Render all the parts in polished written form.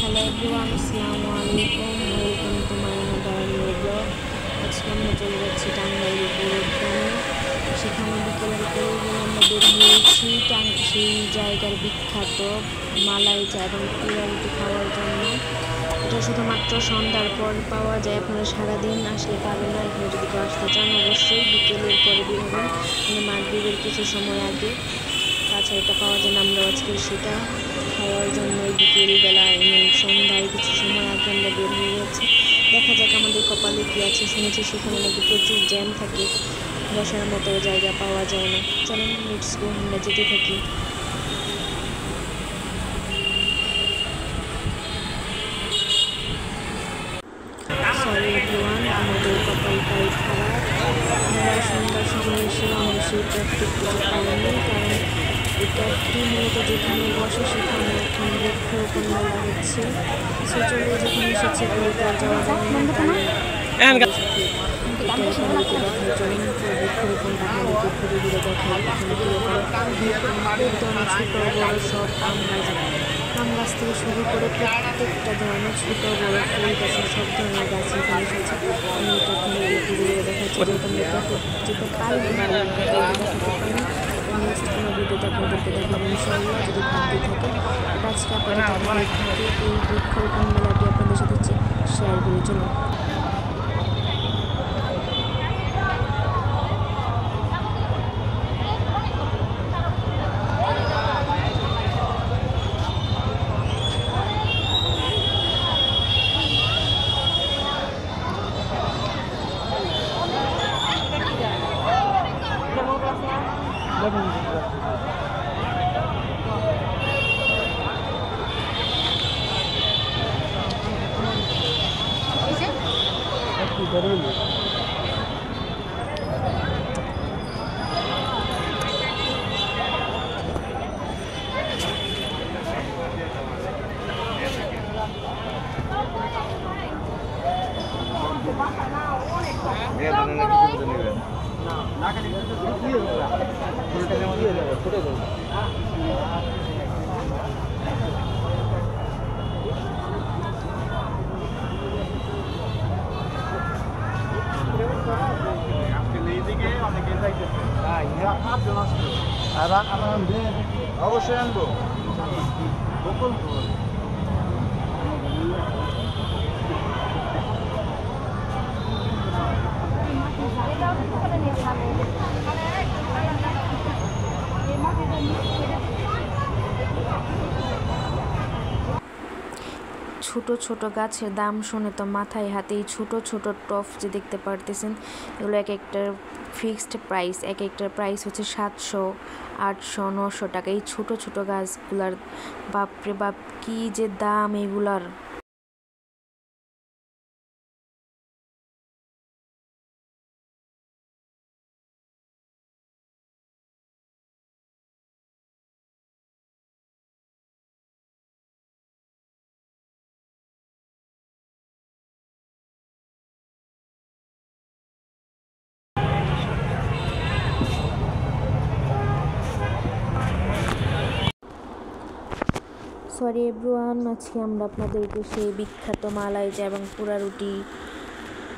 Hello everyone, আসসালামু আলাইকুম। Welcome to my another new blog. আজকে আমরা চলে যাচ্ছি টাঙ্গাইল উদ্যানে। সেখানে বিকেলে আমরা বের হয়েছি সেই জায়গার বিখ্যাত মালাই চা এবং পুরা রুটি খাওয়ার জন্য। এটা শুধুমাত্র সন্ধ্যার পর পাওয়া যায়, আপনারা সারাদিন আসলে পাবেন না। এখানে যদি কেউ আসতে চান অবশ্যই বিকেলের পরে বের হবেন, মানে মাগরিবের কিছু সময় আগে। তাছাড়া এটা পাওয়া যায় না। আমরা আজকে সেটা খাওয়ার জন্য বিকেলবেলা সন্ধ্যায় কিছু সময় আগে আমরা বের হয়ে যাচ্ছি। দেখা যাক আমাদের কপালে কী আছে। শুনেছি সেখানে নাকি প্রচুর জ্যাম থাকে, বসার মতো জায়গা পাওয়া যায় না। চলেন লেটস গো, আমরা যেতে থাকি। সরি এভরিওয়ান, আমাদের কপালটাই খারাপ। আমরা সন্ধ্যার সময় এসে আমরা সেই ট্রাফিক পাইনি, কারণ এই ট্রাফিক মূলত যেখানে বসে সেখানে এখন বৃক্ষরোপণ মেলা হচ্ছে। সে চলে যেখানে এসেছে ওইটা যাওয়া যায় না, বৃক্ষরোপণটা আপনাদেরকে ঘুরে ঘুরে দেখায়। এখানে কীরকম ছোটো বড়ো সব আম গাছ থেকে শুরু করে প্রত্যেকটা ধরনের ছোটো বড়ো ফুল গাছের সব ধরনের গাছ এখানে এসেছে। আমি এটা আপনাদেরকে ঘুরে দেখাচ্ছি, যেহেতু আমরা যেতে পারি না, দেখাতে পারি। নেক্সট কোনো ভিডিওতে আপনাদেরকে দেখাবো ইনশাআল্লাহ, যদি ভাগ্যে থাকে। আজকে আপনাদের এই বৃক্ষরোপণ মেলাটি আপনাদের সাথে শেয়ার করে চলুন। অবশ্যই আনবো। ছোট ছোট গাছের দাম শুনে তো মাথায় হাতে। এই ছোট ছোট টফ যে দেখতে পারতেছেন, এগুলো এক একটার ফিক্সড প্রাইস। এক একটার প্রাইস হচ্ছে 700, 800, 900 টাকা। এই ছোট ছোট গাছগুলার বাপরে বাপ কি যে দাম এগুলার। সরি এভরিওয়ান, আজকে আমরা আপনাদেরকে সেই বিখ্যাত মালাই চা এবং পুরা রুটি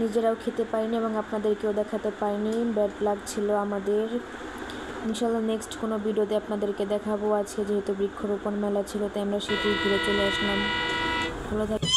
নিজেরাও খেতে পারিনি এবং আপনাদেরকেও দেখাতে পারিনি। ব্যাড লাক ছিল আমাদের। ইনশাআল্লাহ নেক্সট কোনো ভিডিওতে আপনাদেরকে দেখাবো। আজকে যেহেতু বৃক্ষরোপণ মেলা ছিল, তাই আমরা সেটি ঘুরে চলে আসলাম। ভালো থাকবেন।